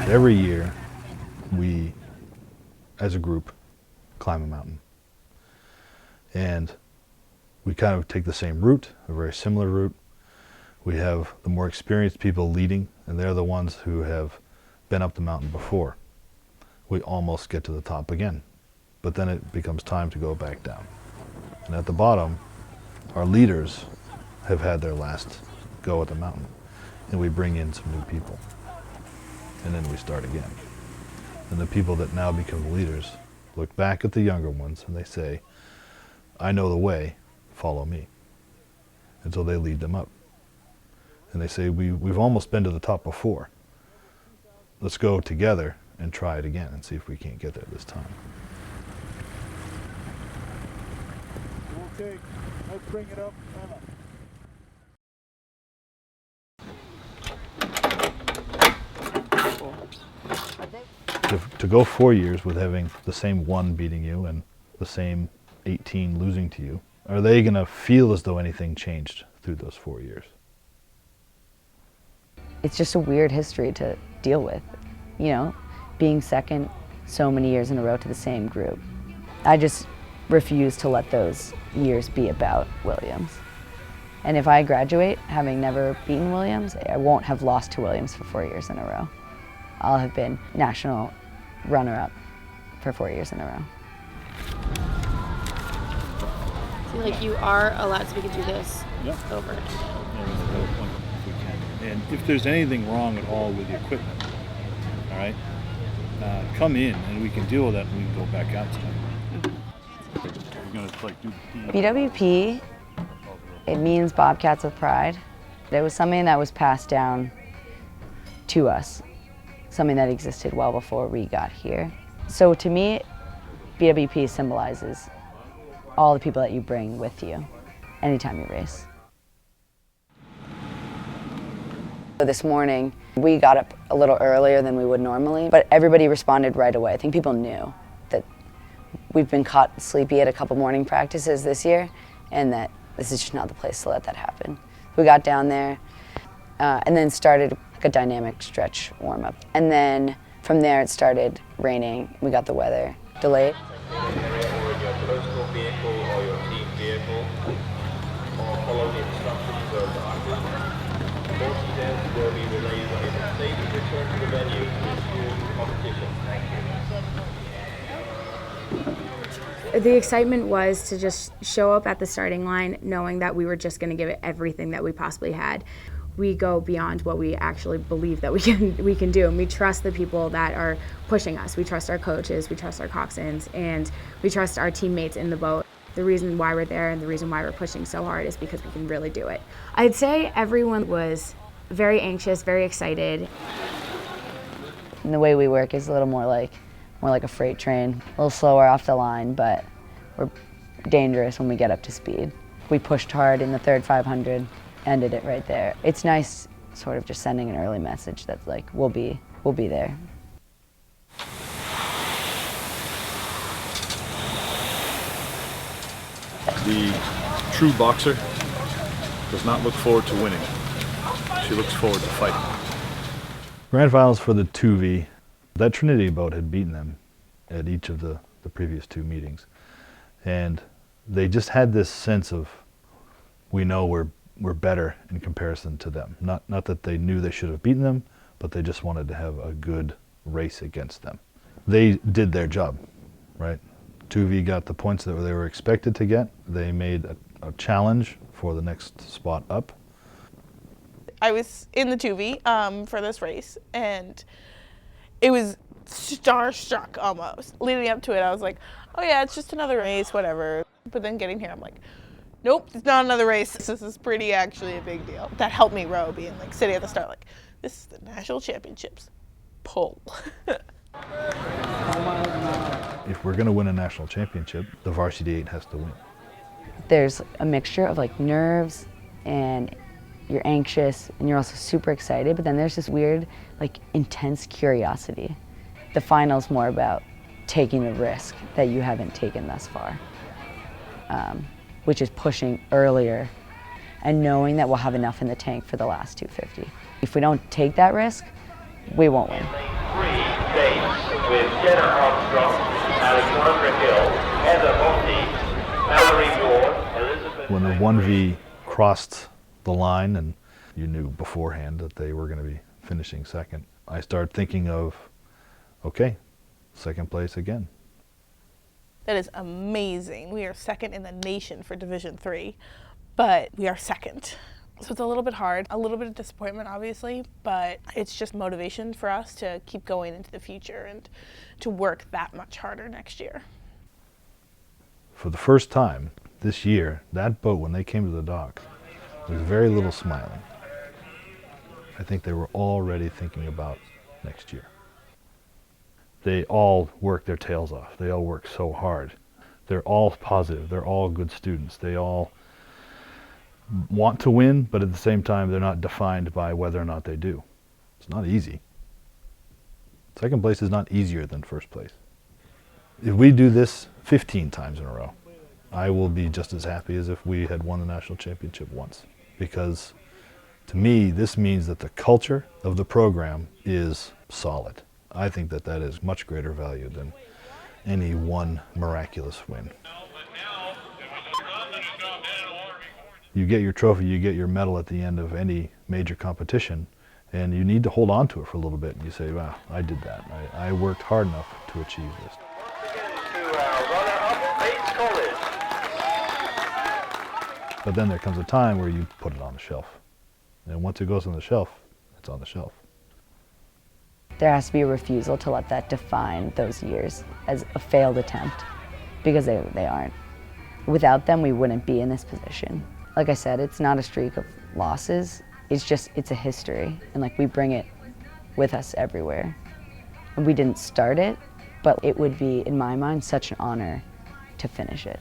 Every year, we, as a group, climb a mountain. And we kind of take the same route, a very similar route. We have the more experienced people leading, and they're the ones who have been up the mountain before. We almost get to the top again, but then it becomes time to go back down. And at the bottom, our leaders have had their last go at the mountain, and we bring in some new people. And then we start again. And the people that now become leaders look back at the younger ones and they say, I know the way, follow me. And so they lead them up. And they say, we've almost been to the top before. Let's go together and try it again and see if we can't get there this time. Okay, let's bring it up. To go 4 years with having the same one beating you and the same 18 losing to you, are they going to feel as though anything changed through those 4 years? It's just a weird history to deal with, you know, being second so many years in a row to the same group. I just refuse to let those years be about Williams. And if I graduate having never beaten Williams, I won't have lost to Williams for 4 years in a row. I'll have been national runner-up for 4 years in a row. So like you are allowed to, we could do this over. We can. And if there's anything wrong at all with the equipment, all right, come in and we can deal with that and we can go back out tonight. We're gonna like do the BWP, it means Bobcats with Pride. It was something that was passed down to us, something that existed well before we got here. So to me, BWP symbolizes all the people that you bring with you anytime you race. This morning, we got up a little earlier than we would normally, but everybody responded right away. I think people knew that we've been caught sleepy at a couple morning practices this year, and that this is just not the place to let that happen. We got down there and then started like a dynamic stretch warm-up. And then from there it started raining. We got the weather delayed. The excitement was to just show up at the starting line knowing that we were just going to give it everything that we possibly had. We go beyond what we actually believe that we can do, and we trust the people that are pushing us. We trust our coaches, we trust our coxswains, and we trust our teammates in the boat. The reason why we're there and the reason why we're pushing so hard is because we can really do it. I'd say everyone was very anxious, very excited. And the way we work is a little more like a freight train, a little slower off the line, but we're dangerous when we get up to speed. We pushed hard in the third 500, ended it right there. It's nice sort of just sending an early message that's like, we'll be there. The true boxer does not look forward to winning. She looks forward to fighting. Grand finals for the 2V. That Trinity boat had beaten them at each of the previous two meetings. And they just had this sense of, we know we're better in comparison to them. Not that they knew they should have beaten them, but they just wanted to have a good race against them. They did their job, right? 2V got the points that they were expected to get. They made a challenge for the next spot up. I was in the 2V for this race, and it was starstruck almost. Leading up to it, I was like, oh yeah, it's just another race, whatever. But then getting here, I'm like, nope, it's not another race. This is pretty actually a big deal. That helped me row, being like sitting at the start, like, this is the national championships. Pull. If we're going to win a national championship, the varsity 8 has to win. There's a mixture of like nerves, and you're anxious, and you're also super excited, but then there's this weird, like, intense curiosity. The final's more about taking the risk that you haven't taken thus far, which is pushing earlier and knowing that we'll have enough in the tank for the last 250. If we don't take that risk, we won't win. with Jenna Armstrong, Alexandra Hill, Heather Monty, Mallory Ward, Elizabeth... When the 1V crossed the line and you knew beforehand that they were going to be finishing second, I started thinking of, okay, second place again. That is amazing. We are second in the nation for Division III, but we are second. So it's a little bit hard, a little bit of disappointment, obviously, but it's just motivation for us to keep going into the future and to work that much harder next year. For the first time this year, that boat, when they came to the docks, there was very little smiling. I think they were already thinking about next year. They all work their tails off. They all work so hard. They're all positive. They're all good students. They all want to win, but at the same time, they're not defined by whether or not they do. It's not easy. Second place is not easier than first place. If we do this 15 times in a row, I will be just as happy as if we had won the national championship once. Because to me, this means that the culture of the program is solid. I think that that is much greater value than any one miraculous win. You get your trophy, you get your medal at the end of any major competition, and you need to hold on to it for a little bit. And you say, wow, I did that. I worked hard enough to achieve this. But then there comes a time where you put it on the shelf. And once it goes on the shelf, it's on the shelf. There has to be a refusal to let that define those years as a failed attempt, because they aren't. Without them, we wouldn't be in this position. Like I said, it's not a streak of losses. It's a history, and like we bring it with us everywhere. And we didn't start it, but it would be, in my mind, such an honor to finish it.